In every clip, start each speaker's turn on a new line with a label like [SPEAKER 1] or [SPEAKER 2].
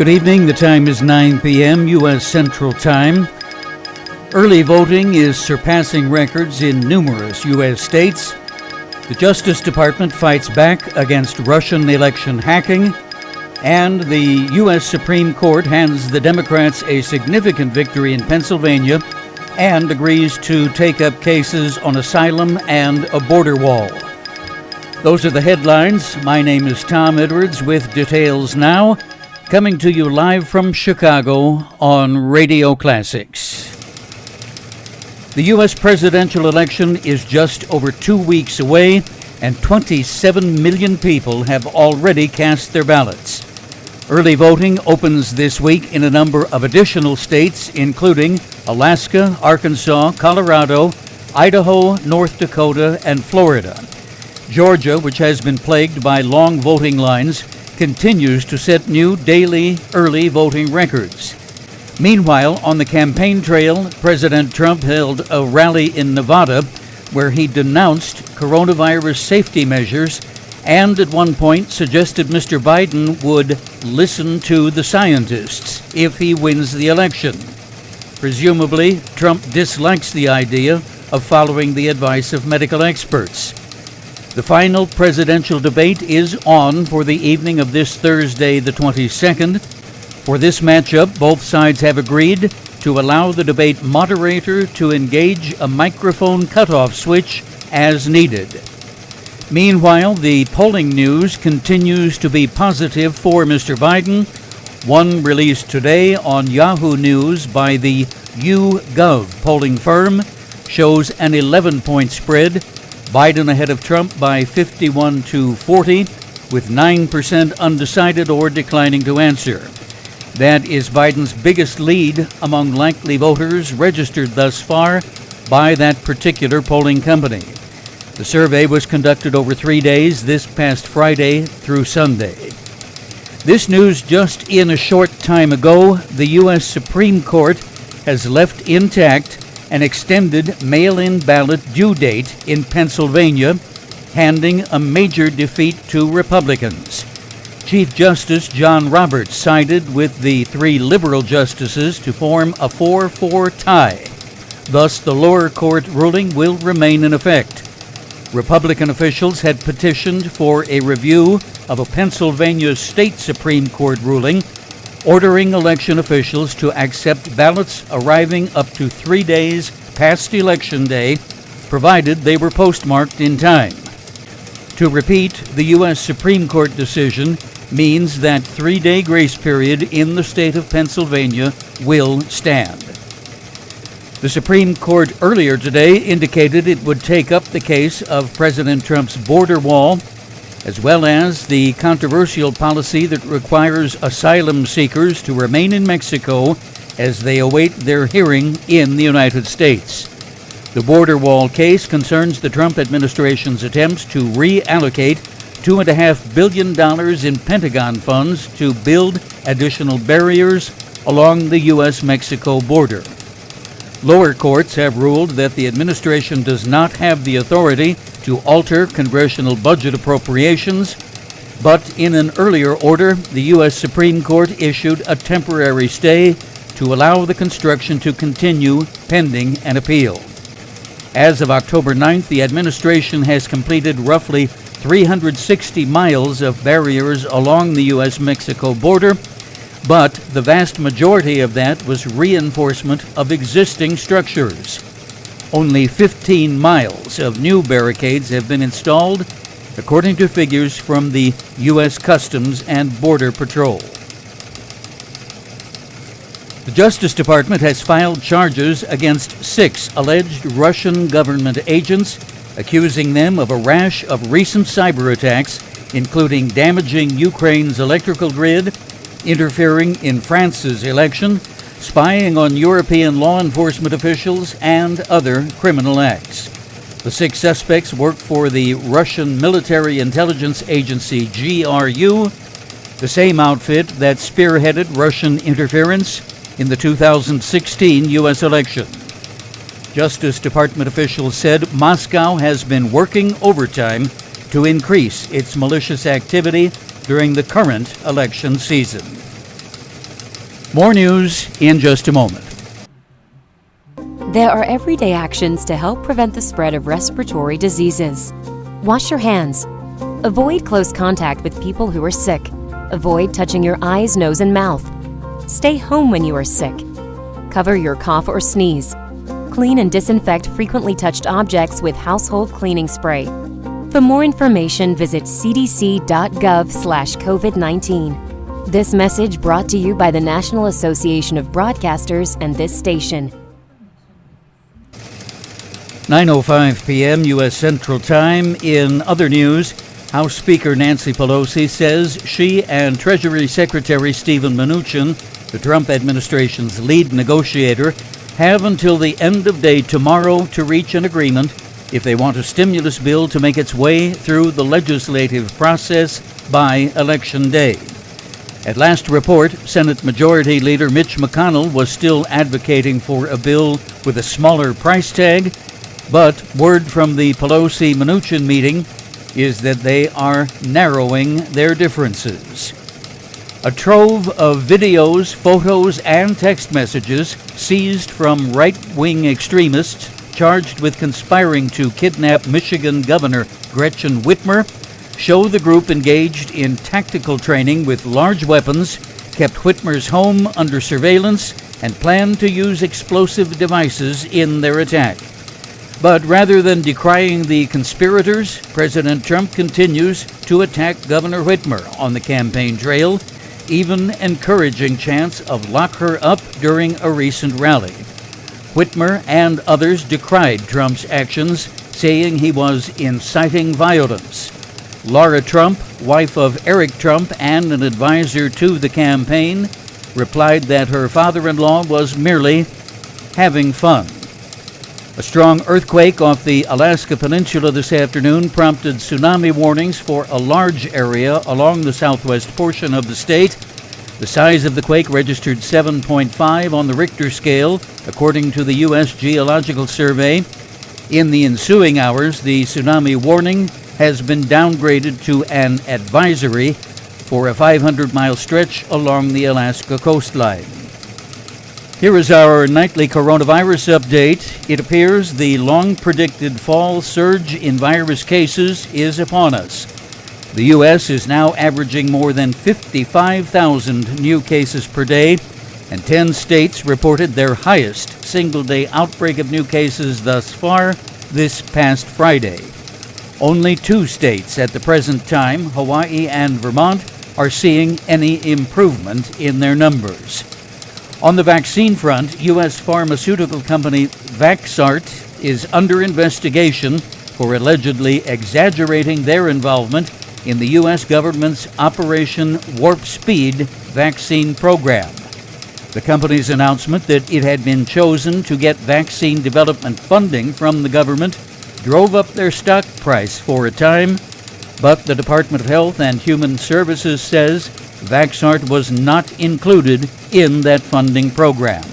[SPEAKER 1] Good evening. The time is 9 p.m. U.S. Central Time. Early voting is surpassing records in numerous U.S. states. The Justice Department fights back against Russian election hacking. And the U.S. Supreme Court hands the Democrats a significant victory in Pennsylvania and agrees to take up cases on asylum and a border wall. Those are the headlines. My name is Tom Edwards with details now. Coming to you live from Chicago on Radio Classics. The U.S. presidential election is just over 2 weeks away, and 27 million people have already cast their ballots. Early voting opens this week in a number of additional states, including Alaska, Arkansas, Colorado, Idaho, North Dakota, and Florida. Georgia, which has been plagued by long voting lines, continues to set new daily early voting records. Meanwhile, on the campaign trail, President Trump held a rally in Nevada where he denounced coronavirus safety measures and at one point suggested Mr. Biden would listen to the scientists if he wins the election. Presumably, Trump dislikes the idea of following the advice of medical experts. The final presidential debate is on for the evening of this Thursday, the 22nd. For this matchup, both sides have agreed to allow the debate moderator to engage a microphone cutoff switch as needed. Meanwhile, the polling news continues to be positive for Mr. Biden. One released today on Yahoo News by the YouGov polling firm shows an 11-point spread. Biden ahead of Trump by 51 to 40, with 9% undecided or declining to answer. That is Biden's biggest lead among likely voters registered thus far by that particular polling company. The survey was conducted over 3 days, this past Friday through Sunday. This news just in a short time ago. The U.S. Supreme Court has left intact an extended mail-in ballot due date in Pennsylvania, handing a major defeat to Republicans. Chief Justice John Roberts sided with the 3 liberal justices to form a 4-4 tie. Thus, the lower court ruling will remain in effect. Republican officials had petitioned for a review of a Pennsylvania state Supreme Court ruling ordering election officials to accept ballots arriving up to 3 days past Election Day, provided they were postmarked in time. To repeat, the U.S. Supreme Court decision means that 3-day grace period in the state of Pennsylvania will stand. The Supreme Court earlier today indicated it would take up the case of President Trump's border wall, as well as the controversial policy that requires asylum seekers to remain in Mexico as they await their hearing in the United States. The border wall case concerns the Trump administration's attempts to reallocate $2.5 billion in Pentagon funds to build additional barriers along the U.S.-Mexico border. Lower courts have ruled that the administration does not have the authority to alter congressional budget appropriations, but in an earlier order, the U.S. Supreme Court issued a temporary stay to allow the construction to continue pending an appeal. As of October 9th, the administration has completed roughly 360 miles of barriers along the U.S.-Mexico border, but the vast majority of that was reinforcement of existing structures. Only 15 miles of new barricades have been installed, according to figures from the U.S. Customs and Border Patrol. The Justice Department has filed charges against 6 alleged Russian government agents, accusing them of a rash of recent cyber attacks, including damaging Ukraine's electrical grid, interfering in France's election, spying on European law enforcement officials, and other criminal acts. The 6 suspects work for the Russian military intelligence agency GRU, the same outfit that spearheaded Russian interference in the 2016 U.S. election. Justice Department officials said Moscow has been working overtime to increase its malicious activity during the current election season. More news in just a moment.
[SPEAKER 2] There are everyday actions to help prevent the spread of respiratory diseases. Wash your hands. Avoid close contact with people who are sick. Avoid touching your eyes, nose, and mouth. Stay home when you are sick. Cover your cough or sneeze. Clean and disinfect frequently touched objects with household cleaning spray. For more information, visit cdc.gov/COVID-19. This message brought to you by the National Association of Broadcasters and this station.
[SPEAKER 1] 9:05 p.m. U.S. Central Time. In other news, House Speaker Nancy Pelosi says she and Treasury Secretary Steven Mnuchin, the Trump administration's lead negotiator, have until the end of day tomorrow to reach an agreement if they want a stimulus bill to make its way through the legislative process by Election Day. At last report, Senate Majority Leader Mitch McConnell was still advocating for a bill with a smaller price tag, but word from the Pelosi-Mnuchin meeting is that they are narrowing their differences. A trove of videos, photos, and text messages seized from right-wing extremists charged with conspiring to kidnap Michigan Governor Gretchen Whitmer show the group engaged in tactical training with large weapons, kept Whitmer's home under surveillance, and planned to use explosive devices in their attack. But rather than decrying the conspirators, President Trump continues to attack Governor Whitmer on the campaign trail, even encouraging chants of lock her up during a recent rally. Whitmer and others decried Trump's actions, saying he was inciting violence. Laura Trump, wife of Eric Trump and an advisor to the campaign, replied that her father-in-law was merely having fun. A strong earthquake off the Alaska Peninsula this afternoon prompted tsunami warnings for a large area along the southwest portion of the state. The size of the quake registered 7.5 on the Richter scale, according to the U.S. Geological Survey. In the ensuing hours, the tsunami warning has been downgraded to an advisory for a 500-mile stretch along the Alaska coastline. Here is our nightly coronavirus update. It appears the long-predicted fall surge in virus cases is upon us. The U.S. is now averaging more than 55,000 new cases per day, and 10 states reported their highest single-day outbreak of new cases thus far this past Friday. Only 2 states at the present time, Hawaii and Vermont, are seeing any improvement in their numbers. On the vaccine front, U.S. pharmaceutical company Vaxart is under investigation for allegedly exaggerating their involvement in the U.S. government's Operation Warp Speed vaccine program. The company's announcement that it had been chosen to get vaccine development funding from the government drove up their stock price for a time, but the Department of Health and Human Services says Vaxart was not included in that funding program.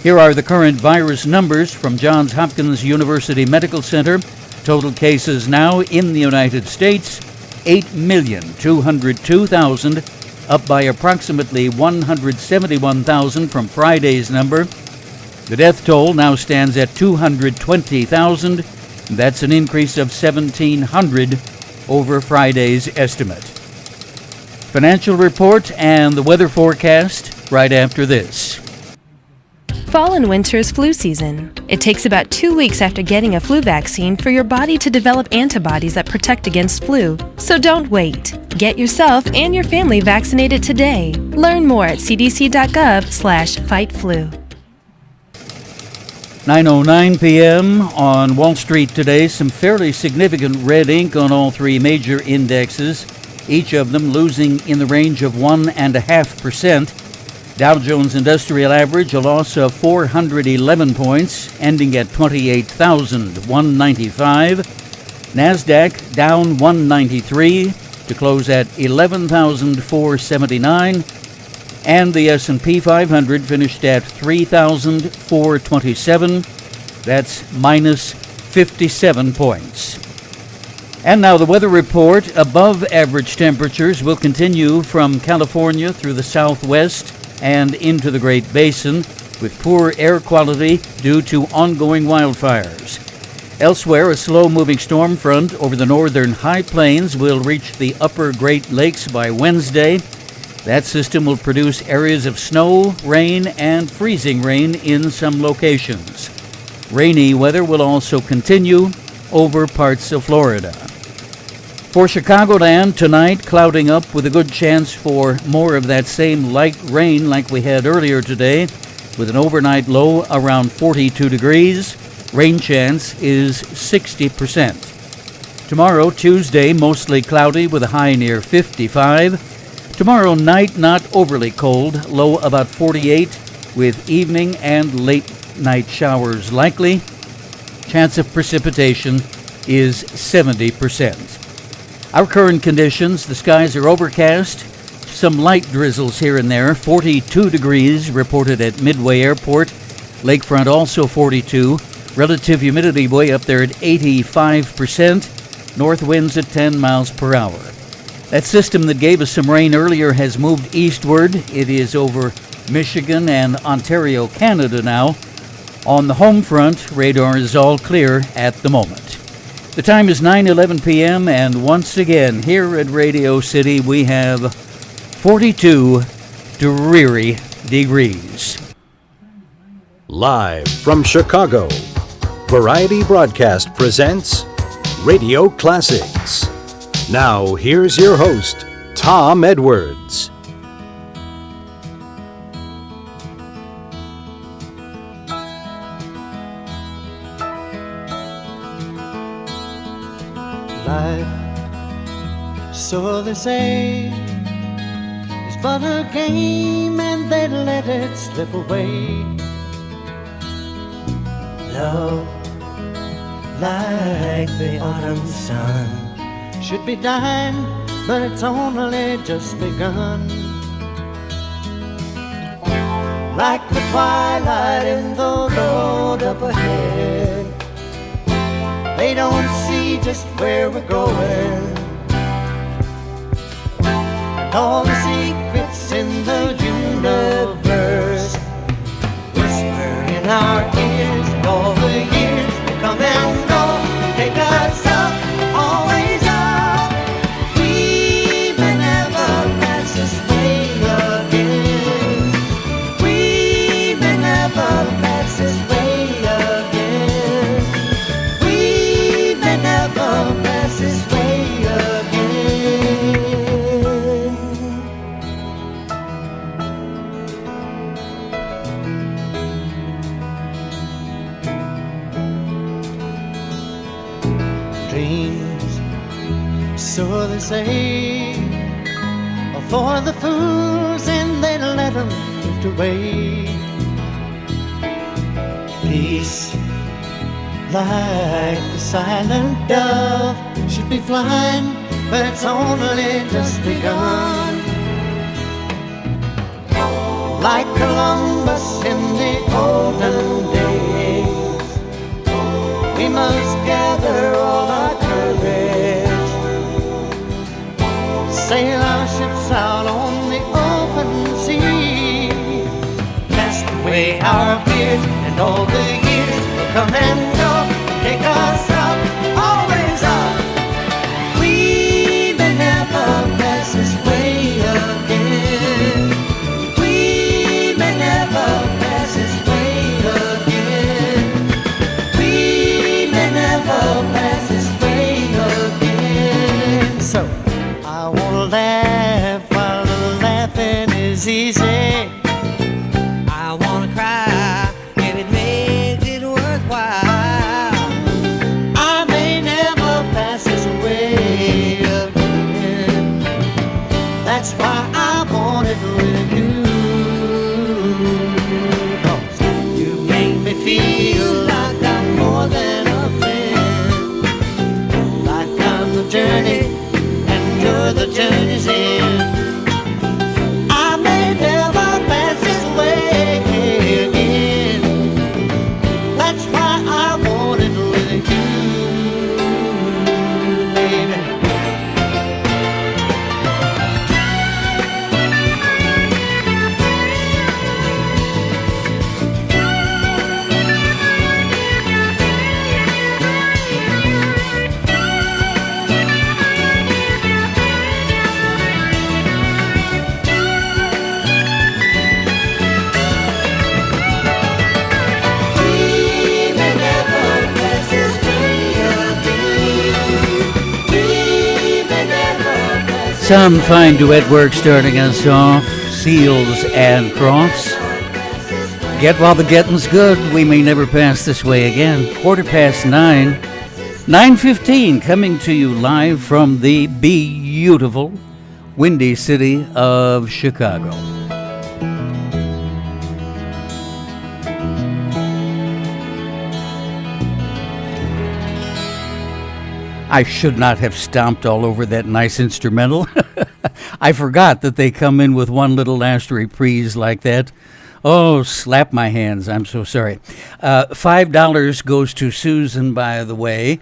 [SPEAKER 1] Here are the current virus numbers from Johns Hopkins University Medical Center. Total cases now in the United States, 8,202,000, up by approximately 171,000 from Friday's number. The death toll now stands at 220,000. That's an increase of 1,700 over Friday's estimate. Financial report and the weather forecast right after this.
[SPEAKER 3] Fall and winter is flu season. It takes about 2 weeks after getting a flu vaccine for your body to develop antibodies that protect against flu. So don't wait. Get yourself and your family vaccinated today. Learn more at cdc.gov/fightflu.
[SPEAKER 1] 9:09 p.m. on Wall Street today. Some fairly significant red ink on all 3 major indexes, each of them losing in the range of 1.5%. Dow Jones Industrial Average, a loss of 411 points, ending at 28,195. NASDAQ down 193 to close at 11,479. And the S&P 500 finished at 3,427. That's minus 57 points. And now the weather report. Above average temperatures will continue from California through the southwest and into the Great Basin, with poor air quality due to ongoing wildfires. Elsewhere, a slow-moving storm front over the northern high plains will reach the upper Great Lakes by Wednesday. That system will produce areas of snow, rain, and freezing rain in some locations. Rainy weather will also continue over parts of Florida. For Chicagoland, tonight, clouding up with a good chance for more of that same light rain like we had earlier today, with an overnight low around 42 degrees. Rain chance is 60%. Tomorrow, Tuesday, mostly cloudy with a high near 55. Tomorrow night, not overly cold, low about 48, with evening and late night showers likely. Chance of precipitation is 70%. Our current conditions, the skies are overcast, some light drizzles here and there, 42 degrees reported at Midway Airport, Lakefront also 42, relative humidity way up there at 85%, north winds at 10 miles per hour. That system that gave us some rain earlier has moved eastward. It is over Michigan and Ontario, Canada now. On the home front, radar is all clear at the moment. The time is 9:11 p.m. and once again here at Radio City we have 42 dreary degrees.
[SPEAKER 4] Live from Chicago, Variety Broadcast presents Radio Classics. Now here's your host, Tom Edwards.
[SPEAKER 5] Life, so they say, is but a game and they let it slip away. Love, like the autumn sun, should be dying, but it's only just begun. Like the twilight in the road up ahead, they don't see just where we're going, and all the secrets in the universe whisper in our ears. All the years that come and go, take us up, always up. We may never pass this way again. We may never pass this way again. We may never pass this way again. Dreams, so they say, are for the fools and they let them drift away. Peace, like the silent dove, should be flying, but it's only just begun. Like Columbus in the olden days, we must gather all our courage, sail our ships out on the open sea, cast away our fears, and all the years will come and go, take us up, always up. We may never pass this way again. We may never pass this way again. We may never pass this way again. So I wanna laugh while laughing is easy. I wanna cry if it makes it worthwhile.
[SPEAKER 1] Some fine duet work starting us off. Seals and Crofts. Get while the getting's good. We may never pass this way again. 9:15. 9:15 coming to you live from the beautiful windy city of Chicago. I should not have stomped all over that nice instrumental. I forgot that they come in with one little last reprise like that. Oh, slap my hands. I'm so sorry. $5 goes to Susan, by the way.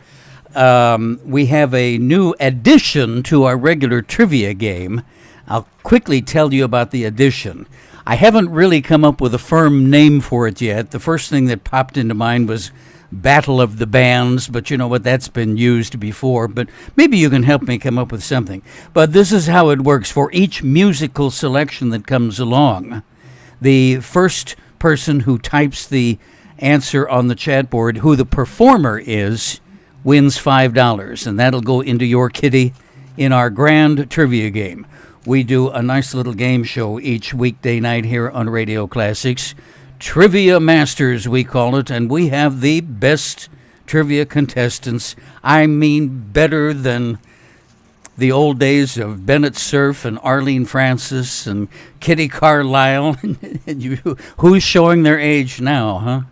[SPEAKER 1] We have a new addition to our regular trivia game. I'll quickly tell you about the addition. I haven't really come up with a firm name for it yet. The first thing that popped into mind was Battle of the Bands, but you know what, that's been used before, but maybe you can help me come up with something. But this is how it works. For each musical selection that comes along, the first person who types the answer on the chat board, who the performer is, wins $5, and that'll go into your kitty in our grand trivia game. We do a nice little game show each weekday night here on Radio Classics. Trivia Masters, we call it, and we have the best trivia contestants. I mean, better than the old days of Bennett Cerf and Arlene Francis and Kitty Carlisle. Who's showing their age now,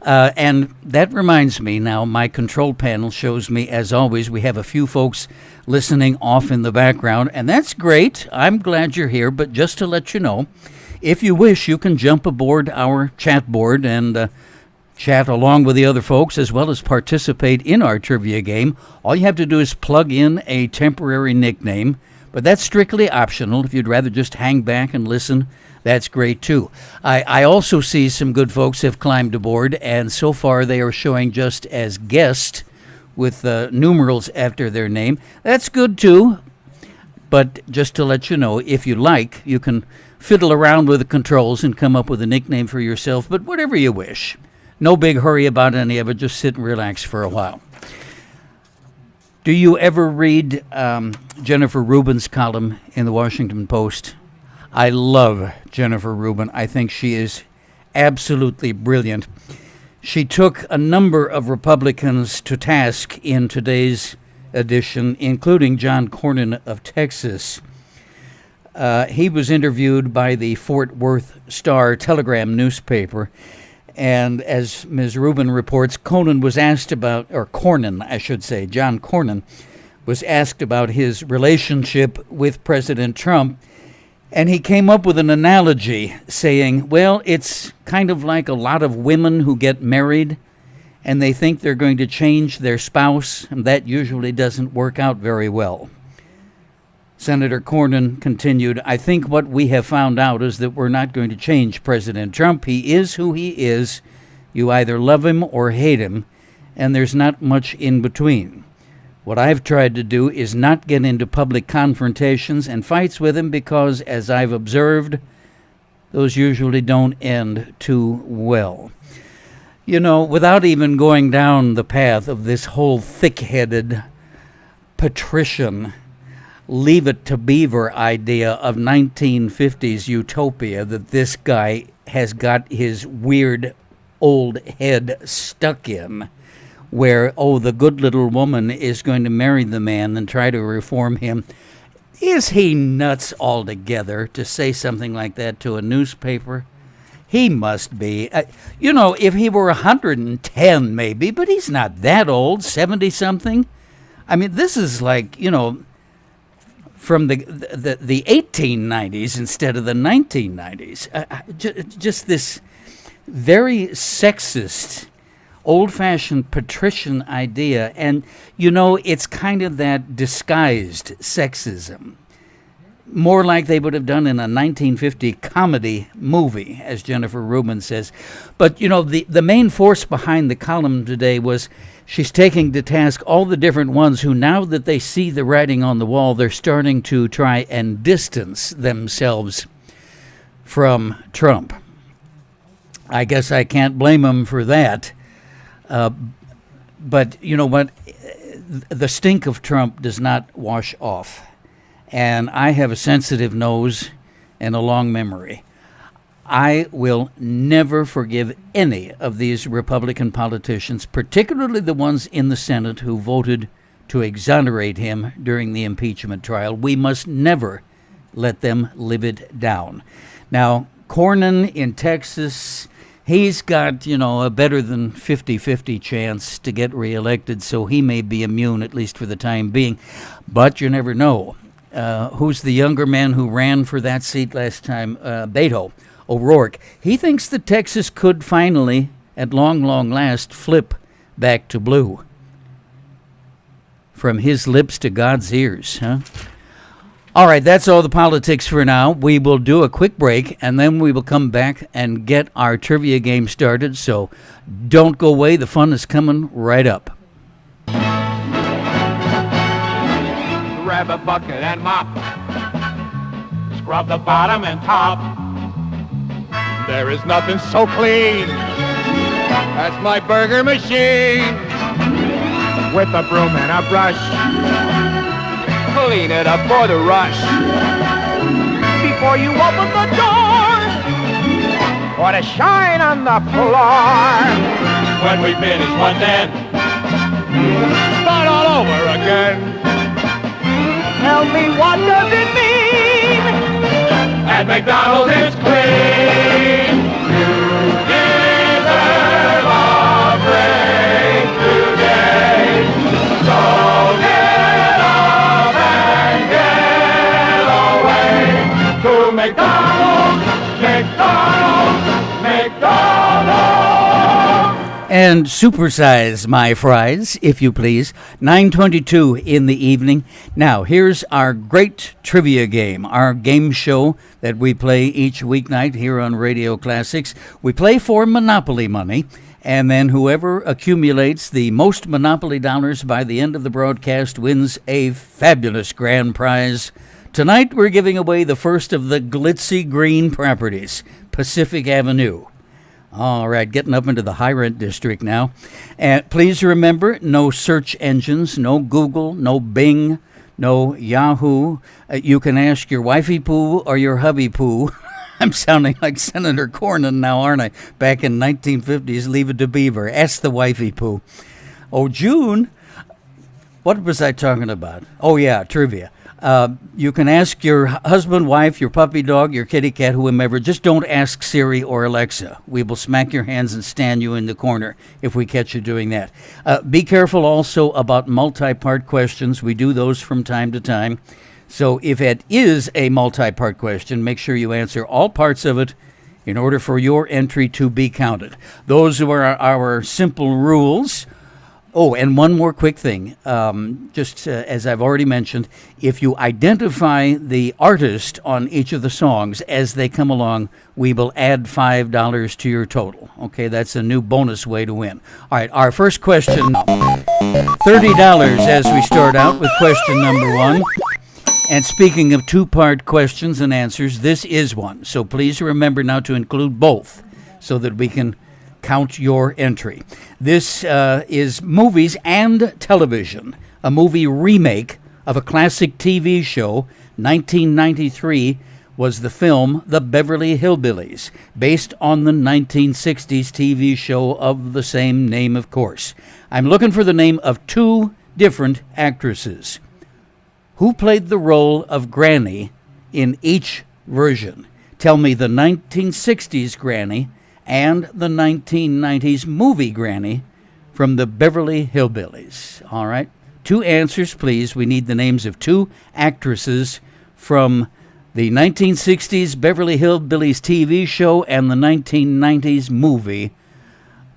[SPEAKER 1] huh? And that reminds me now, my control panel shows me, as always, we have a few folks listening off in the background, and that's great. I'm glad you're here, but just to let you know, if you wish, you can jump aboard our chat board and chat along with the other folks, as well as participate in our trivia game. All you have to do is plug in a temporary nickname, but that's strictly optional. If you'd rather just hang back and listen, that's great too. I also see some good folks have climbed aboard, and so far they are showing just as guest with numerals after their name. That's good too, but just to let you know, if you like, you can fiddle around with the controls and come up with a nickname for yourself, but whatever you wish. No big hurry about any of it. Just sit and relax for a while. Do you ever read Jennifer Rubin's column in the Washington Post? I love Jennifer Rubin. I think she is absolutely brilliant. She took a number of Republicans to task in today's edition, including John Cornyn of Texas. He was interviewed by the Fort Worth Star-Telegram newspaper, and as Ms. Rubin reports, John Cornyn was asked about his relationship with President Trump, and he came up with an analogy saying, well, it's kind of like a lot of women who get married, and they think they're going to change their spouse, and that usually doesn't work out very well. Senator Cornyn continued, I think what we have found out is that we're not going to change President Trump. He is who he is. You either love him or hate him, and there's not much in between. What I've tried to do is not get into public confrontations and fights with him because, as I've observed, those usually don't end too well. You know, without even going down the path of this whole thick-headed patrician Leave It to Beaver idea of 1950s utopia that this guy has got his weird old head stuck in, where, oh, the good little woman is going to marry the man and try to reform him. Is he nuts altogether to say something like that to a newspaper? He must be. You know, if he were 110 maybe, but he's not that old, 70-something. I mean, this is like, you know, from the 1890s instead of the 1990s. Just this very sexist, old-fashioned patrician idea. And, you know, it's kind of that disguised sexism. More like they would have done in a 1950 comedy movie, as Jennifer Rubin says. But, you know, the main force behind the column today was she's taking to task all the different ones who, now that they see the writing on the wall, they're starting to try and distance themselves from Trump. I guess I can't blame them for that. But you know what? The stink of Trump does not wash off. and I have a sensitive nose and a long memory. I will never forgive any of these Republican politicians, particularly the ones in the Senate who voted to exonerate him during the impeachment trial. We must never let them live it down. Now, Cornyn in Texas, he's got, a better than 50-50 chance to get reelected, so he may be immune, at least for the time being. But you never know. Who's the younger man who ran for that seat last time? Beto O'Rourke. He thinks that Texas could finally, at long last, flip back to blue. From his lips to God's ears, huh? All right, that's all the politics for now. We will do a quick break, and then we will come back and get our trivia game started. So don't go away. The fun is coming right up.
[SPEAKER 6] Grab a bucket and mop. Scrub the bottom and top. There is nothing so clean. That's my burger machine. With a broom and a brush. Clean it up for the rush. Before you open the door, or to shine on the floor. When we finish one then, start all over again. Tell me, what does it mean? At McDonald's it's clean. You deserve a break today. So get up and get away to McDonald's, McDonald's, McDonald's.
[SPEAKER 1] And supersize my fries, if you please. 9:22 in the evening. Now, here's our great trivia game, our game show that we play each weeknight here on Radio Classics. We play for Monopoly money, and then whoever accumulates the most Monopoly dollars by the end of the broadcast wins a fabulous grand prize. Tonight, we're giving away the first of the glitzy green properties, Pacific Avenue. All right, getting up into the high-rent district now. And please remember, no search engines, no Google, no Bing, no Yahoo. You can ask your wifey poo or your hubby poo. I'm sounding like Senator Cornyn now, aren't I? Back in 1950s, Leave It to Beaver. Ask the wifey poo. Oh, June, what was I talking about? Oh, yeah, trivia. You can ask your husband, wife, your puppy dog, your kitty cat, whomever. Just don't ask Siri or Alexa. We will smack your hands and stand you in the corner if we catch you doing that. Be careful also about multi-part questions. We do those from time to time. So if it is a multi-part question, make sure you answer all parts of it in order for your entry to be counted. Those are our simple rules. Oh, and one more quick thing. As I've already mentioned, if you identify the artist on each of the songs as they come along, we will add $5 to your total. Okay, that's a new bonus way to win. All right, our first question, $30 as we start out with question number one. And speaking of two-part questions and answers, this is one. So please remember now to include both so that we can count your entry. This is movies and television, a movie remake of a classic TV show. 1993 was the film The Beverly Hillbillies, based on the 1960s TV show of the same name, of course. I'm looking for the name of two different actresses. Who played the role of Granny in each version? Tell me the 1960s Granny and the 1990s movie Granny from the Beverly Hillbillies. All right. Two answers, please. We need the names of two actresses from the 1960s Beverly Hillbillies TV show and the 1990s movie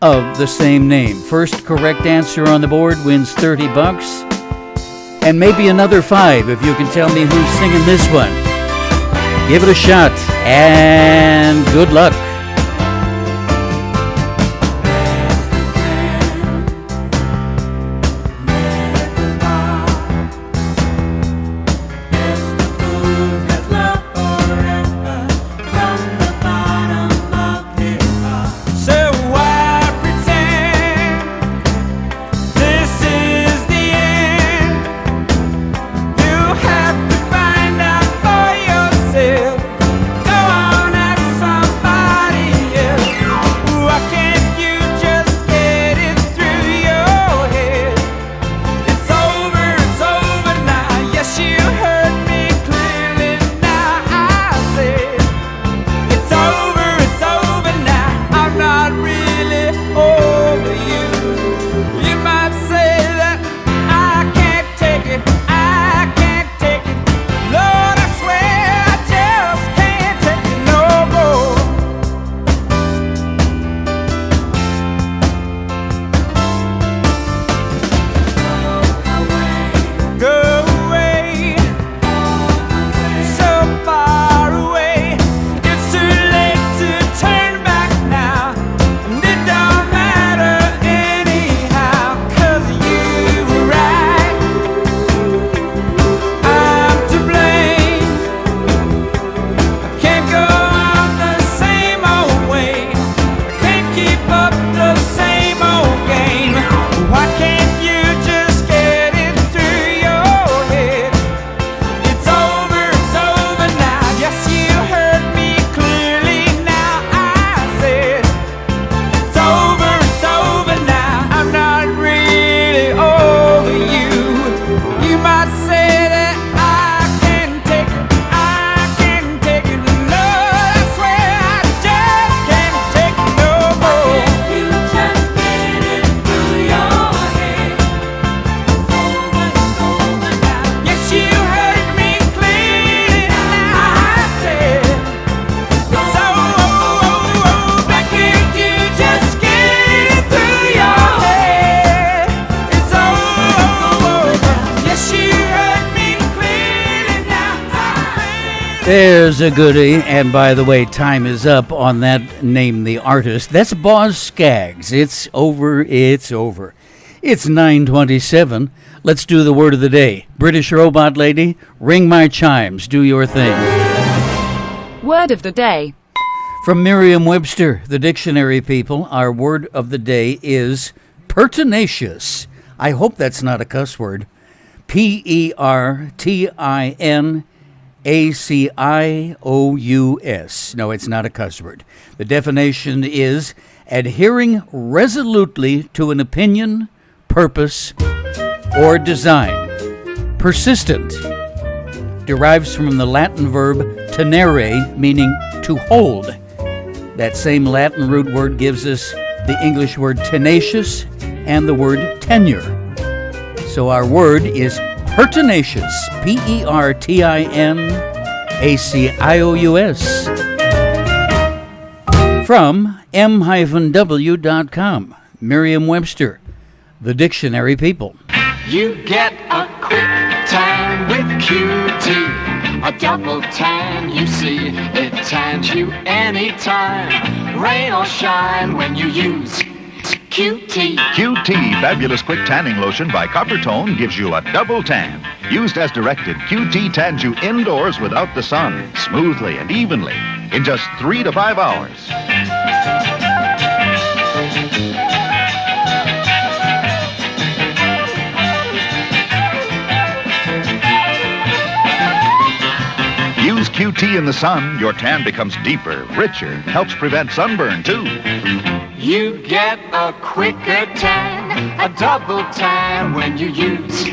[SPEAKER 1] of the same name. First correct answer on the board wins $30. And maybe another $5 if you can tell me who's singing this one. Give it a shot, and good luck.
[SPEAKER 7] This is the end. You have to find over you. You might say that I can't take it, I can't take it. Lord, I swear I just can't take it no more. Go away, so far away. It's too late to turn back now, and it don't matter anyhow, 'cause you were right, I'm to blame. I can't go on the same old way, I can't keep up the same old game. Why can't you just get it through your head? It's over now. Yes, you heard me clearly now. I said it's over now. I'm not really over you. You might say that I can't take it, I can't take it. No, I swear I just can't take it no more. You just get it through your head. It's over now. Yes, you heard me clearly now. I said it's over. Can't you just get it through your head? It's over. Yes, you heard me clearly now.
[SPEAKER 1] There's a goodie. And by the way, time is up on that Name the Artist. That's Boz Scaggs. It's over, it's over. It's 9:27. Let's do the word of the day. British robot lady, ring my chimes. Do your thing.
[SPEAKER 8] Word of the day.
[SPEAKER 1] From Merriam-Webster, the dictionary, people, our word of the day is pertinacious. I hope that's not a cuss word. Pertinacious. No, it's not a cuss word. The definition is adhering resolutely to an opinion, purpose, or design. Persistent derives from the Latin verb tenere, meaning to hold. That same Latin root word gives us the English word tenacious and the word tenure. So our word is pertinacious, Pertinacious. From m-w.com, Merriam-Webster, the dictionary, people.
[SPEAKER 9] You get a quick tan with QT, a double tan, you see, it tans you anytime, rain or shine when you use QT.
[SPEAKER 10] QT Fabulous Quick Tanning Lotion by Coppertone gives you a double tan. Used as directed, QT tans you indoors without the sun, smoothly and evenly, in just 3 to 5 hours. Use QT in the sun, your tan becomes deeper, richer, helps prevent sunburn too.
[SPEAKER 9] You get a quicker tan, a double tan when you use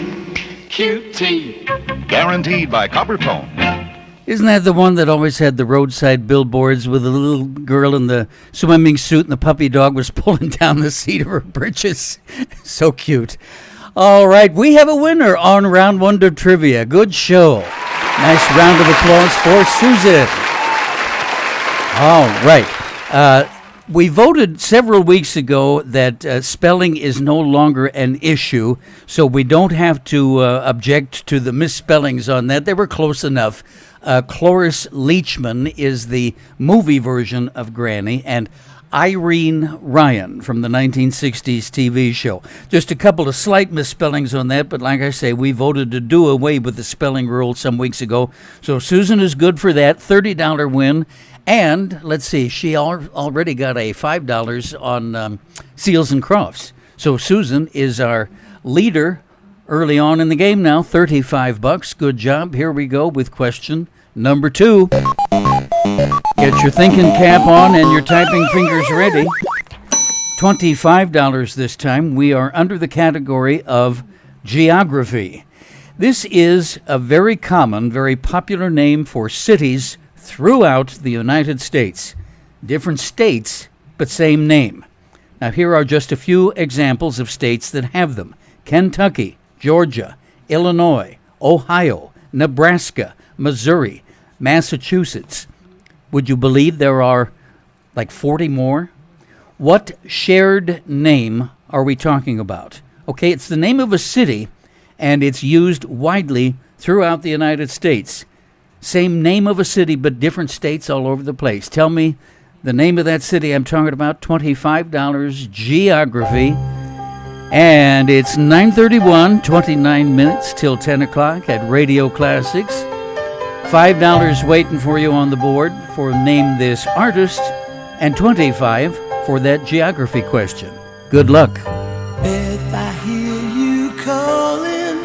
[SPEAKER 9] QT.
[SPEAKER 10] Guaranteed by Coppertone.
[SPEAKER 1] Isn't that the one that always had the roadside billboards with a little girl in the swimming suit and the puppy dog was pulling down the seat of her britches? So cute. All right, we have a winner on Round Wonder Trivia. Good show. Nice round of applause for Susan. All right. We voted several weeks ago that spelling is no longer an issue, so we don't have to object to the misspellings on that. They were close enough. Cloris Leachman is the movie version of Granny, and Irene Ryan from the 1960s TV show. Just a couple of slight misspellings on that, but like I say, we voted to do away with the spelling rule some weeks ago. So Susan is good for that $30 win. And let's see, she already got a $5 on Seals and Crofts. So Susan is our leader early on in the game now, $35. Good job. Here we go with question number 2. Get your thinking cap on and your typing fingers ready. $25 this time. We are under the category of geography. This is a very common, very popular name for cities throughout the United States. Different states, but same name. Now, here are just a few examples of states that have them: Kentucky, Georgia, Illinois, Ohio, Nebraska, Missouri, Massachusetts. Would you believe there are like 40 more? What shared name are we talking about? Okay, it's the name of a city, and it's used widely throughout the United States. Same name of a city, but different states all over the place. Tell me the name of that city I'm talking about. $25, geography. And it's 9:31, 29 minutes till 10 o'clock at Radio Classics. $5 waiting for you on the board for Name This Artist, and $25 for that geography question. Good luck.
[SPEAKER 5] Beth, I hear you calling,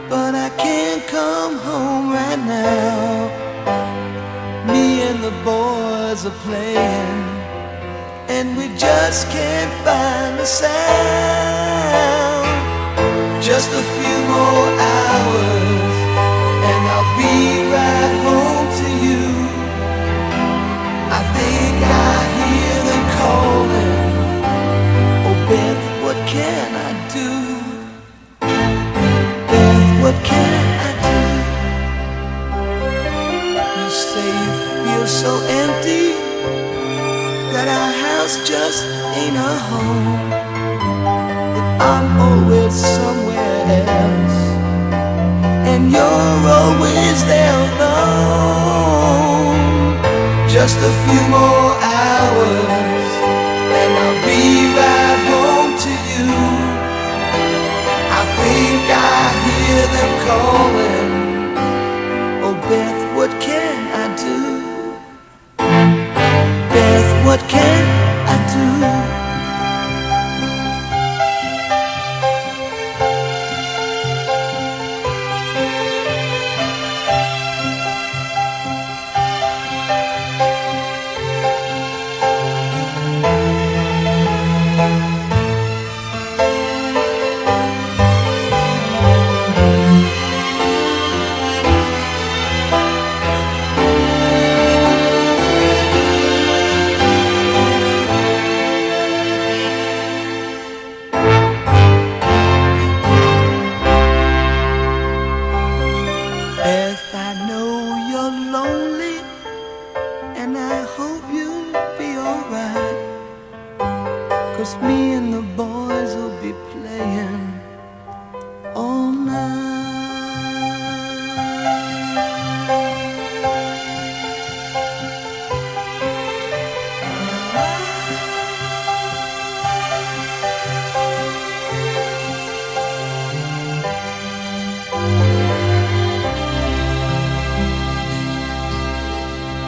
[SPEAKER 5] but I can't come home right now. Me and the boys are playing, and we just can't find the sound. Just a few more hours, and I'll be right home to you. I think I hear them calling. Oh, Beth, what can I do? Beth, what can I do? You say you feel so empty, that our house just ain't a home, that I'm always somewhere else, and you're always there alone. Just a few more hours, and I'll be right home to you. I think I hear them calling. Oh, Beth, what can I do? Beth, what can I do?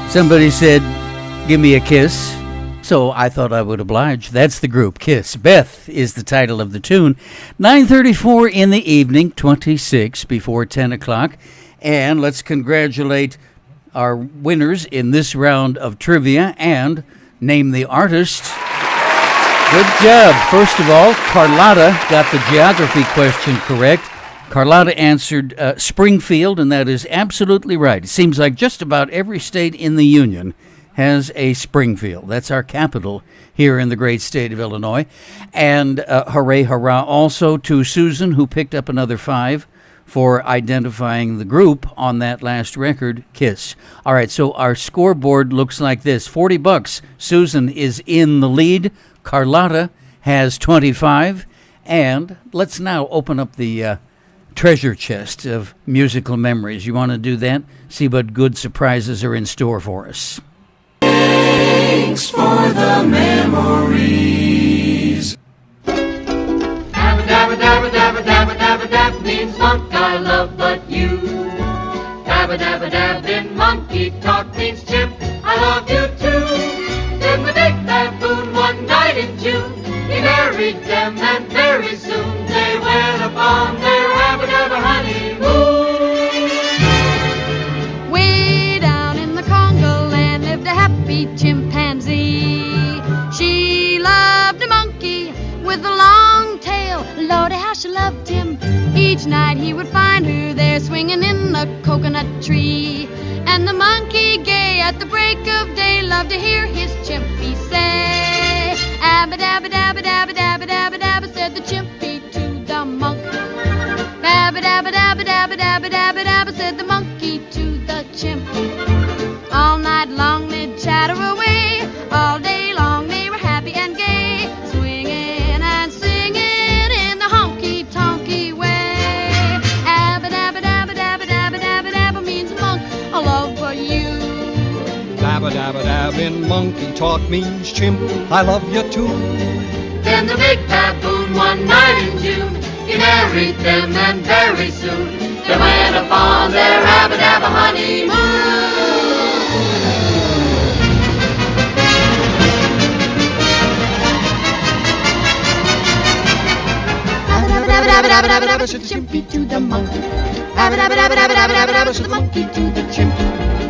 [SPEAKER 1] Somebody said, "Give me a kiss," so I thought I would oblige. That's the group, Kiss. Beth is the title of the tune. 9:34 in the evening, 26 before 10 o'clock. And let's congratulate our winners in this round of trivia and name the artist. Good job. First of all, Carlotta got the geography question correct. Carlotta answered Springfield, and that is absolutely right. It seems like just about every state in the Union has a Springfield. That's our capital here in the great state of Illinois. And hooray, hurrah also to Susan, who picked up another $5 for identifying the group on that last record, Kiss. All right, so our scoreboard looks like this. $40. Susan is in the lead. Carlotta has 25. And let's now open up the treasure chest of musical memories. You want to do that? See what good surprises are in store for us.
[SPEAKER 5] Thanks for the memories.
[SPEAKER 9] Dabba dabba dabba dabba dabba dabba dab means monk I love but you. Dabba dabba dab in monkey talk means chimp I love you too. Then the big baboon one night in June, he married them and very soon they went upon their dabba dabba honeymoon.
[SPEAKER 11] Way down in the Congo land lived a happy chimpanzee. She loved a monkey with a long tail. Lordy, how she loved him. Each night he would find her there swinging in a coconut tree. And the monkey, gay at the break of day, loved to hear his chimpy say, Abba dabba dabba dabba dabba dabba dabba, said the chimpy to the monk. Dabba dabba dabba dabba dabba dabba dabba, said the monkey to the chimp. All night long they'd chatter away, all day long they were happy and gay, swinging and singing in the honky-tonky way. Abba dabba dabba dabba dabba dabba dabba means monk, a love for you.
[SPEAKER 5] Dabba dabba dab in monkey talk means chimp, I love you too.
[SPEAKER 9] Then the big baboon one night in June, he married them and very soon they went upon their abba-dabba honeymoon.
[SPEAKER 5] Abba-dabba-dabba-dabba-dabba-dabba, said the chimpy to the monk. Abba-dabba-dabba-dabba-dabba-dabba, said the monkey to the chimp.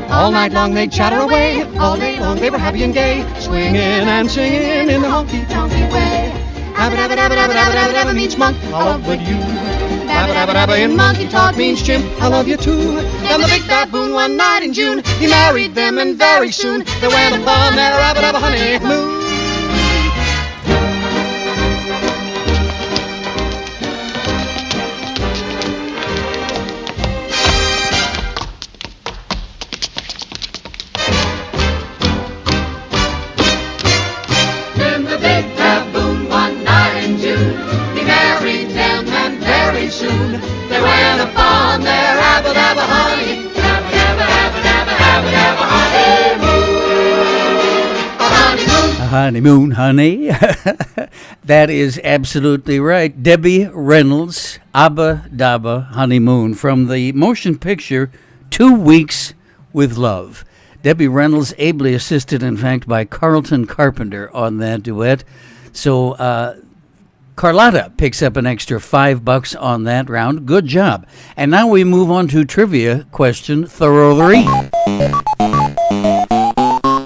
[SPEAKER 5] All night long they'd chatter away, all day long they were happy and gay, swinging and singing in the honky-tonky way. Abba-dabba-dabba-dabba-dabba-dabba means monk, I love with you. Dabba-dabba-dabba in monkey talk means chimp, I love you too. Then the big baboon one night in June, he married them and very soon they went upon their abba-dabba honeymoon.
[SPEAKER 9] Soon they went upon their abba-dabba honey, abba-dabba-dabba-dabba-dabba honeymoon.
[SPEAKER 1] A honeymoon, honey. That is absolutely right. Debbie Reynolds, Abba Dabba Honeymoon, from the motion picture 2 Weeks with Love. Debbie Reynolds, ably assisted, in fact, by Carlton Carpenter on that duet. So, Carlotta picks up an extra $5 on that round. Good job. And now we move on to trivia question 3.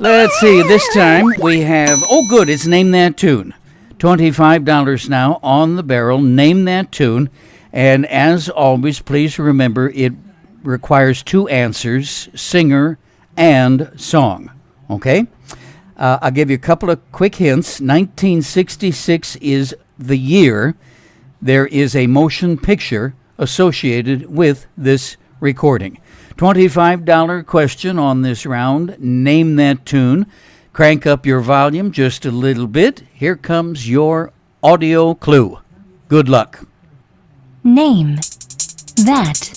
[SPEAKER 1] Let's see. This time we have, oh good, it's Name That Tune. $25 now on the barrel. Name that tune. And as always, please remember it requires 2 answers, singer and song. Okay? I'll give you a couple of quick hints. 1966 is the year. There is a motion picture associated with this recording. $25 question on this round. Name that tune. Crank up your volume just a little bit. Here comes your audio clue. Good luck.
[SPEAKER 12] Name that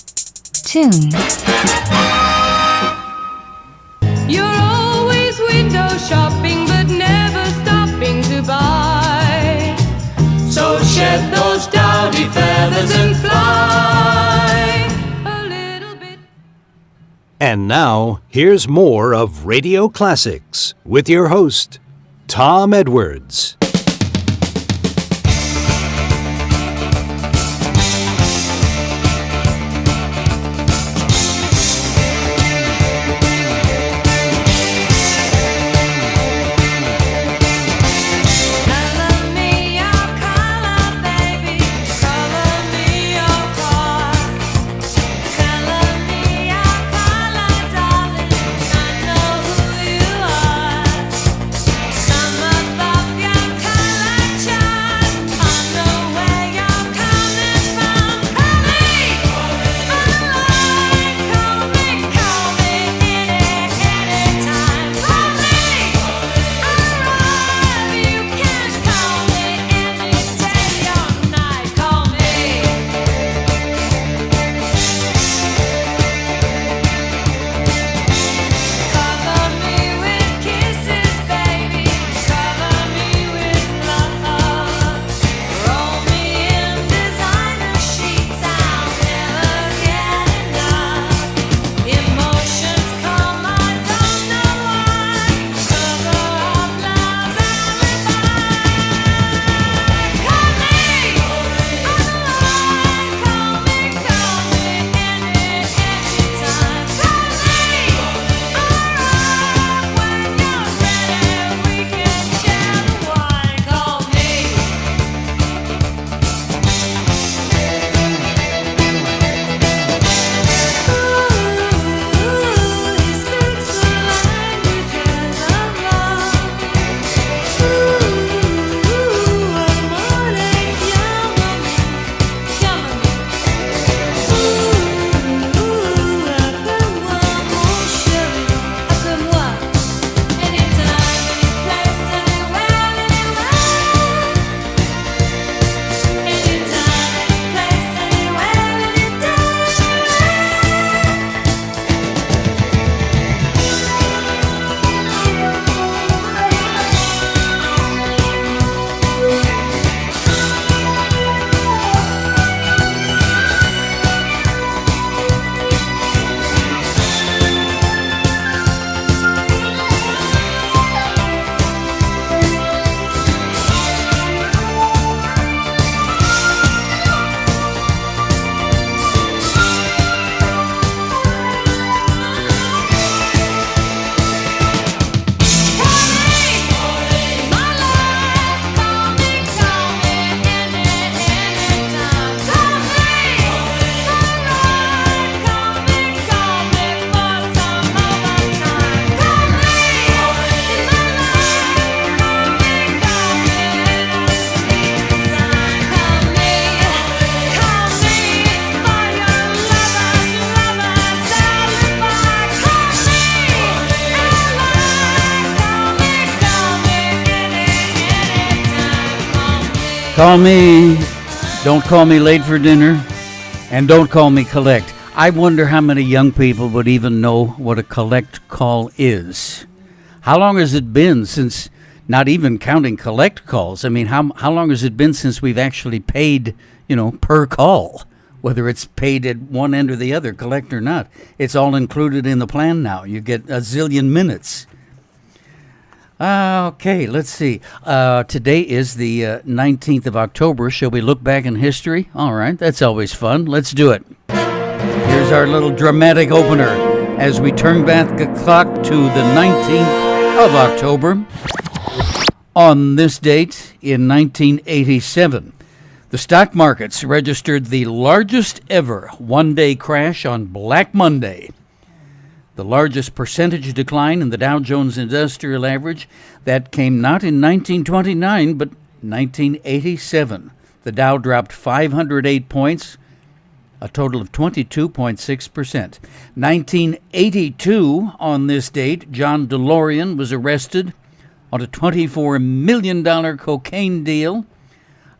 [SPEAKER 12] tune.
[SPEAKER 7] You're always window shopping, but never stopping to buy. So shed those dowdy feathers and fly a little bit.
[SPEAKER 4] And now, here's more of Radio Classics with your host, Tom Edwards.
[SPEAKER 1] Don't call me late for dinner, and don't call me collect. I wonder how many young people would even know what a collect call is. How long has it been since, not even counting collect calls, I mean, how long has it been since we've actually paid, per call, whether it's paid at one end or the other, collect or not? It's all included in the plan now. You get a zillion minutes. Okay, let's see. Today is the 19th of October. Shall we look back in history? All right, that's always fun. Let's do it. Here's our little dramatic opener as we turn back the clock to the 19th of October. On this date in 1987, the stock markets registered the largest ever one-day crash on Black Monday. The largest percentage decline in the Dow Jones Industrial Average, that came not in 1929, but 1987. The Dow dropped 508 points, a total of 22.6%. 1982, on this date, John DeLorean was arrested on a $24 million cocaine deal.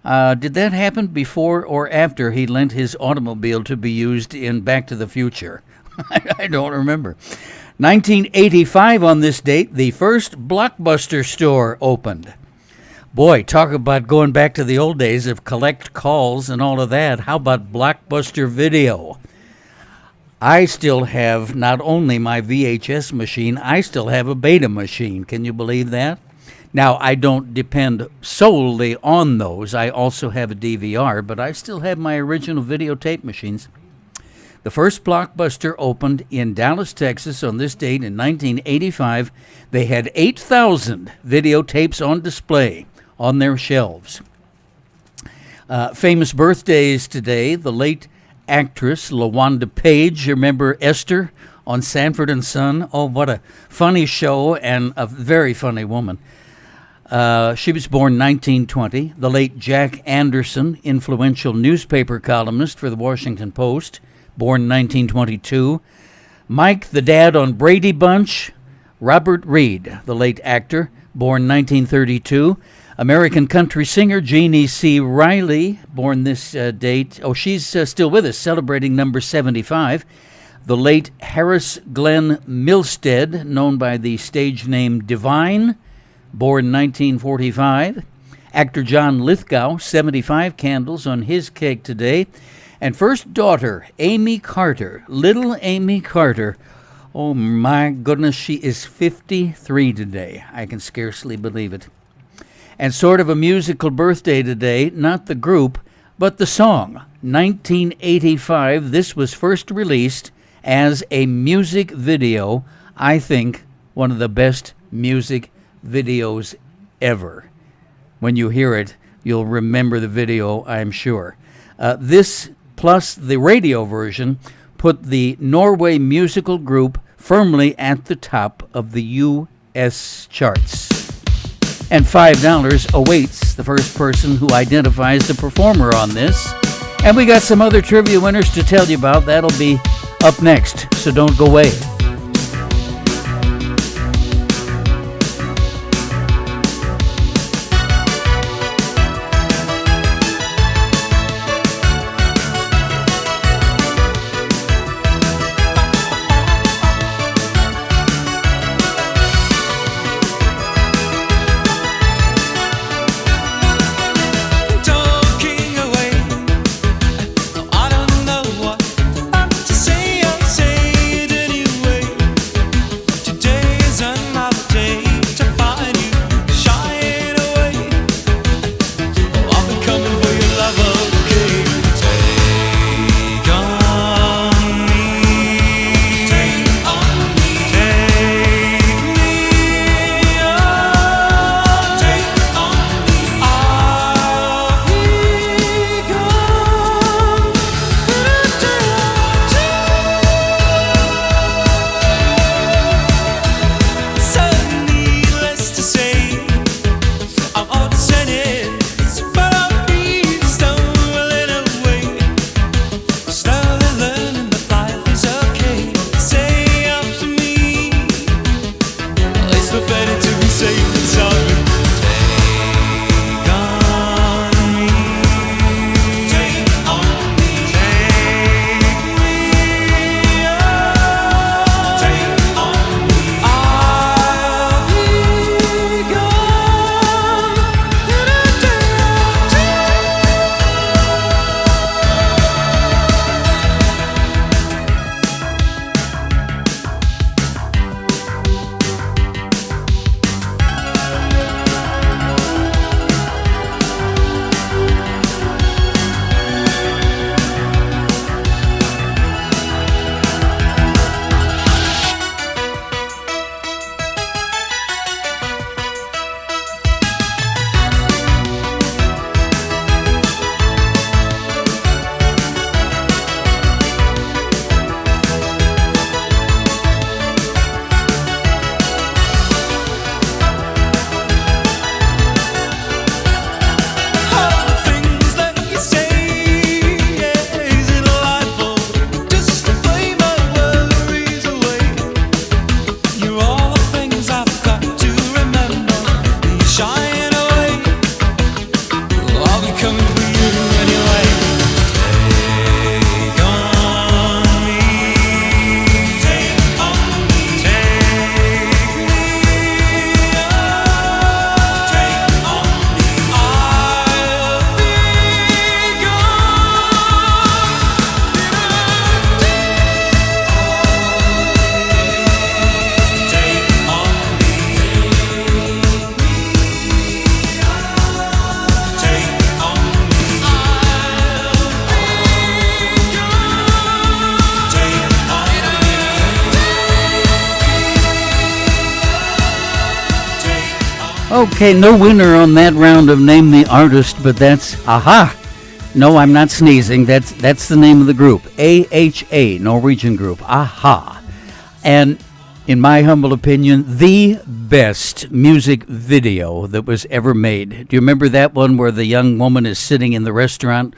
[SPEAKER 1] Did that happen before or after he lent his automobile to be used in Back to the Future? I don't remember. 1985, on this date, the first Blockbuster store opened. Boy, talk about going back to the old days of collect calls and all of that. How about Blockbuster Video? I still have not only my VHS machine, I still have a Beta machine. Can you believe that? Now, I don't depend solely on those. I also have a DVR, but I still have my original videotape machines. The first Blockbuster opened in Dallas, Texas on this date in 1985. They had 8,000 videotapes on display on their shelves. Famous birthdays today. The late actress LaWanda Page. Remember Esther on Sanford and Son? Oh, what a funny show and a very funny woman. She was born 1920. The late Jack Anderson, influential newspaper columnist for the Washington Post, born 1922. Mike, the dad on Brady Bunch. Robert Reed, the late actor, born 1932. American country singer Jeannie C. Riley, born this date. Oh, she's still with us, celebrating number 75. The late Harris Glenn Milstead, known by the stage name Divine, born 1945. Actor John Lithgow, 75 candles on his cake today. And first daughter, Amy Carter, little Amy Carter. Oh my goodness, she is 53 today. I can scarcely believe it. And sort of a musical birthday today, not the group, but the song. 1985, this was first released as a music video. I think one of the best music videos ever. When you hear it, you'll remember the video, I'm sure. This plus the radio version put the Norway musical group firmly at the top of the U.S. charts. And $5 awaits the first person who identifies the performer on this. And we got some other trivia winners to tell you about. That'll be up next, so don't go away.
[SPEAKER 7] I don't know what to say, I'll say it anyway.
[SPEAKER 1] Okay, no winner on that round of Name the Artist, but that's Aha. No, I'm not sneezing. That's the name of the group. AHA, Norwegian group. Aha. And in my humble opinion, the best music video that was ever made. Do you remember that one where the young woman is sitting in the restaurant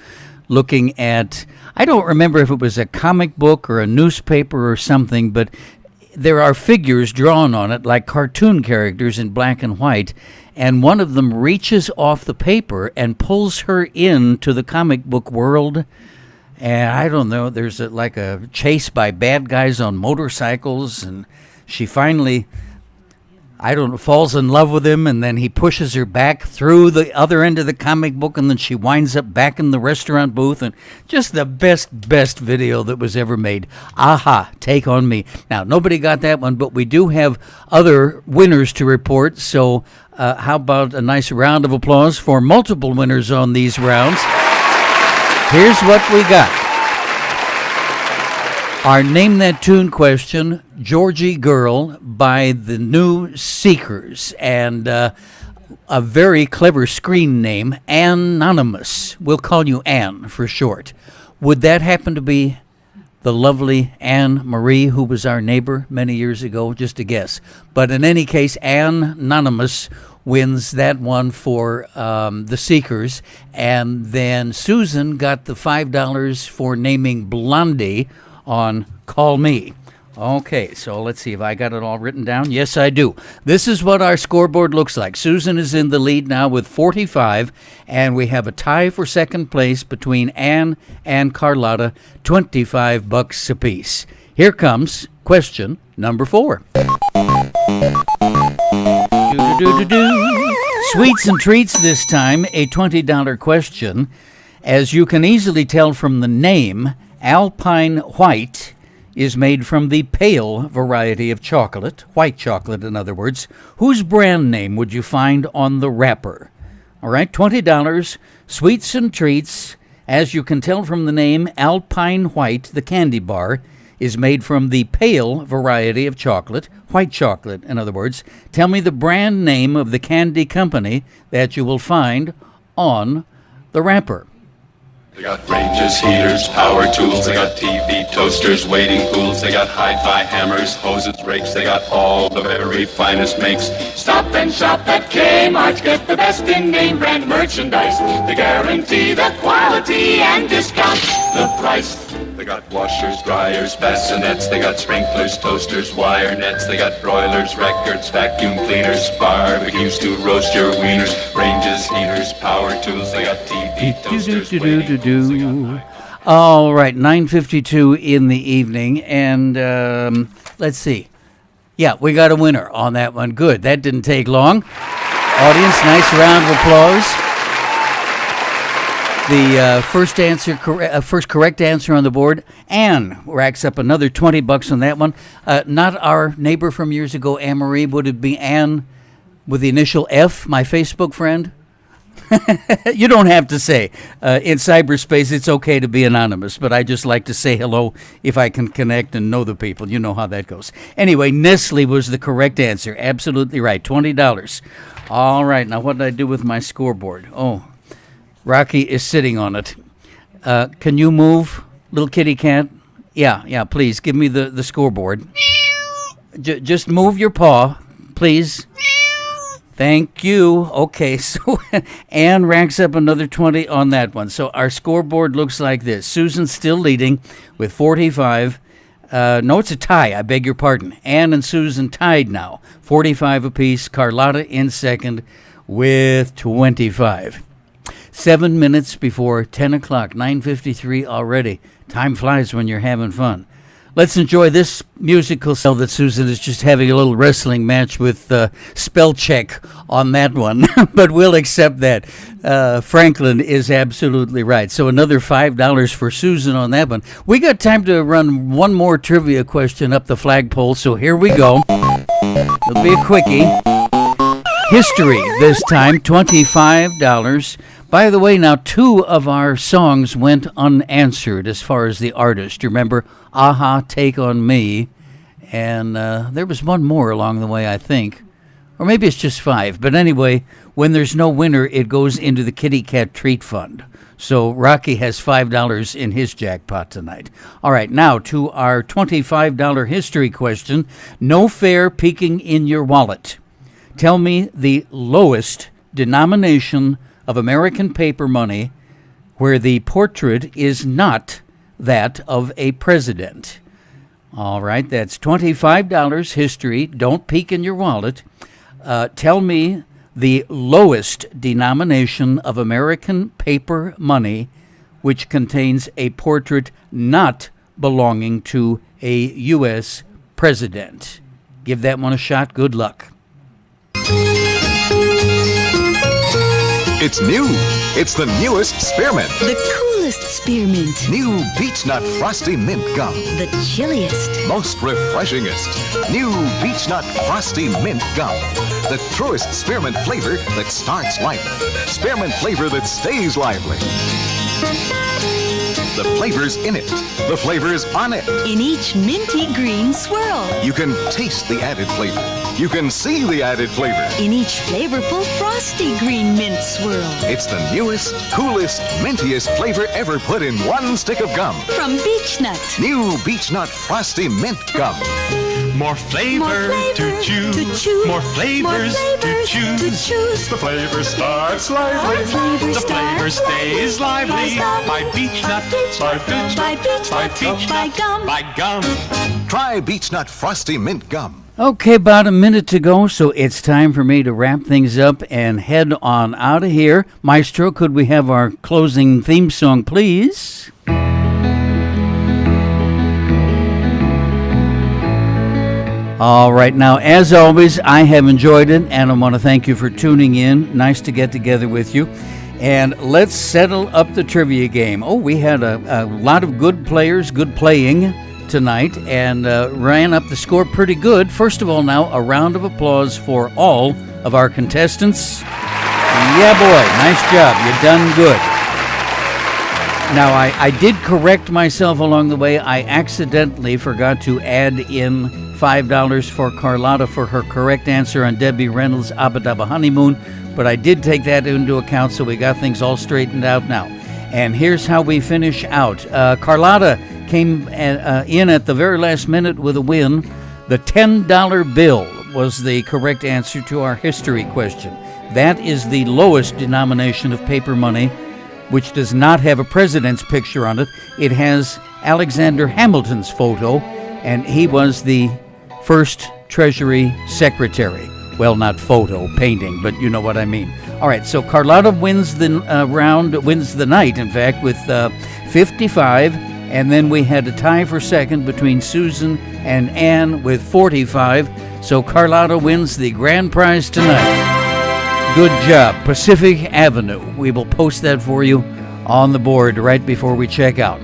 [SPEAKER 1] looking at, I don't remember if it was a comic book or a newspaper or something, but there are figures drawn on it like cartoon characters in black and white, and one of them reaches off the paper and pulls her into the comic book world. And I don't know, there's like a chase by bad guys on motorcycles, and she finally, falls in love with him, and then he pushes her back through the other end of the comic book, and then she winds up back in the restaurant booth, and just the best video that was ever made. Aha, Take on Me. Now, nobody got that one, but we do have other winners to report, so how about a nice round of applause for multiple winners on these rounds? Here's what we got. Our Name That Tune question, Georgie Girl by the New Seekers, and a very clever screen name, Anonymous. We'll call you Ann for short. Would that happen to be the lovely Anne Marie, who was our neighbor many years ago? Just a guess. But in any case, Anonymous wins that one for the Seekers. And then Susan got the $5 for naming Blondie on Call Me. Okay, so let's see if I got it all written down. Yes, I do. This is what our scoreboard looks like. Susan is in the lead now with 45, and we have a tie for second place between Ann and Carlotta, $25 apiece. Here comes question number 4. Sweets and treats this time, a $20 question. As you can easily tell from the name, Alpine White is made from the pale variety of chocolate, white chocolate in other words. Whose brand name would you find on the wrapper? All right, $20, sweets and treats. As you can tell from the name, Alpine White, the candy bar, is made from the pale variety of chocolate, white chocolate in other words. Tell me the brand name of the candy company that you will find on the wrapper.
[SPEAKER 13] They got ranges, heaters, power tools, they got TV, toasters, waiting pools, they got hi-fi hammers, hoses, rakes, they got all the very finest makes.
[SPEAKER 9] Stop and shop at Kmart, get the best in name brand merchandise. They guarantee the quality and discount the price.
[SPEAKER 13] They got washers, dryers, bassinets, they got sprinklers, toasters, wire nets, they got broilers, records, vacuum cleaners, barbecues to roast your wieners, ranges, heaters, power tools, they got TV, toasters, waiting pools.
[SPEAKER 1] All right, 9:52 in the evening, and let's see. Yeah, we got a winner on that one. Good, that didn't take long. Audience, nice round of applause. The first correct answer on the board. Anne racks up another $20 on that one. Not our neighbor from years ago, Anne Marie. Would it be Anne with the initial F, my Facebook friend? You don't have to say. In cyberspace, it's okay to be anonymous, but I just like to say hello if I can connect and know the people. You know how that goes. Anyway, Nestle was the correct answer. Absolutely right. $20. All right. Now, what did I do with my scoreboard? Oh, Rocky is sitting on it. Can you move, little kitty cat? Yeah, please, give me the scoreboard. Just move your paw, please. Thank you. Okay, so Ann racks up another 20 on that one. So our scoreboard looks like this. Susan's still leading with 45. No, it's a tie. I beg your pardon. Ann and Susan tied now, 45 apiece. Carlotta in second with 25. 7 minutes before 10 o'clock, 9:53 already. Time flies when you're having fun. Let's enjoy this musical cell that Susan is just having a little wrestling match with spell check on that one, but we'll accept that. Franklin is absolutely right. So another $5 for Susan on that one. We got time to run one more trivia question up the flagpole, so here we go. It'll be a quickie. History this time, $25. By the way, now 2 of our songs went unanswered as far as the artist. Remember, Aha, Take on Me, and there was one more along the way, I think. Or maybe it's just 5. But anyway, when there's no winner, it goes into the Kitty Cat Treat Fund. So Rocky has $5 in his jackpot tonight. All right, now to our $25 history question. No fare peeking in your wallet. Tell me the lowest denomination of American paper money where the portrait is not that of a president. All right, that's $25 history. Don't peek in your wallet. Tell me the lowest denomination of American paper money which contains a portrait not belonging to a U.S. president. Give that one a shot. Good luck.
[SPEAKER 14] It's new. It's the newest Spearmint.
[SPEAKER 15] The coolest Spearmint.
[SPEAKER 14] New Beech Nut Frosty Mint Gum.
[SPEAKER 15] The chilliest.
[SPEAKER 14] Most refreshingest. New Beech Nut Frosty Mint Gum. The truest spearmint flavor that starts lively. Spearmint flavor that stays lively. The flavor's in it. The flavor's on it.
[SPEAKER 15] In each minty green swirl.
[SPEAKER 14] You can taste the added flavor. You can see the added flavor.
[SPEAKER 15] In each flavorful frosty green mint swirl.
[SPEAKER 14] It's the newest, coolest, mintiest flavor ever put in one stick of gum.
[SPEAKER 15] From Beech Nut.
[SPEAKER 14] New Beech Nut Frosty Mint Gum.
[SPEAKER 16] More flavor, to choose. More flavors to choose. The flavor starts lively. The flavor stays lively. By Beech Nut. By Beech Nut. By Beech Nut. By gum.
[SPEAKER 14] Try Beech Nut Frosty Mint Gum.
[SPEAKER 1] Okay, about a minute to go, so it's time for me to wrap things up and head on out of here. Maestro, could we have our closing theme song, please? All right, now, as always, I have enjoyed it, and I want to thank you for tuning in. Nice to get together with you. And let's settle up the trivia game. Oh, we had a lot of good players, good playing tonight, and ran up the score pretty good. First of all, now, a round of applause for all of our contestants. Yeah, boy, nice job. You've done good. Now, I did correct myself along the way. I accidentally forgot to add in $5 for Carlotta for her correct answer on Debbie Reynolds' Abba Dabba Honeymoon, but I did take that into account, so we got things all straightened out now. And here's how we finish out. Carlotta came in at the very last minute with a win. The $10 bill was the correct answer to our history question. That is the lowest denomination of paper money, which does not have a president's picture on it. It has Alexander Hamilton's photo, and he was the first Treasury Secretary. Well, not photo, painting, but you know what I mean. All right, so Carlotta wins the wins the night, in fact, with 55, and then we had a tie for second between Susan and Ann with 45. So Carlotta wins the grand prize tonight. Good job. Pacific Avenue. We will post that for you on the board right before we check out.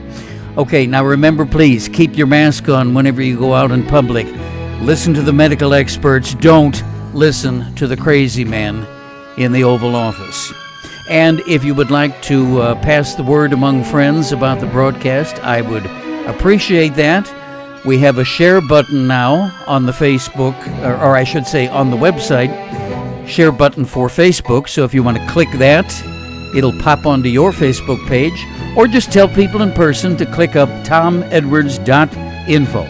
[SPEAKER 1] Okay, now remember, please, keep your mask on whenever you go out in public. Listen to the medical experts. Don't listen to the crazy man in the Oval Office. And if you would like to pass the word among friends about the broadcast, I would appreciate that. We have a share button now on the Facebook, or I should say on the website, share button for Facebook. So if you want to click that, it'll pop onto your Facebook page, or just tell people in person to click up tomedwards.info.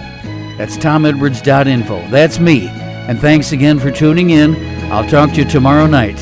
[SPEAKER 1] That's tomedwards.info. That's me. And thanks again for tuning in. I'll talk to you tomorrow night.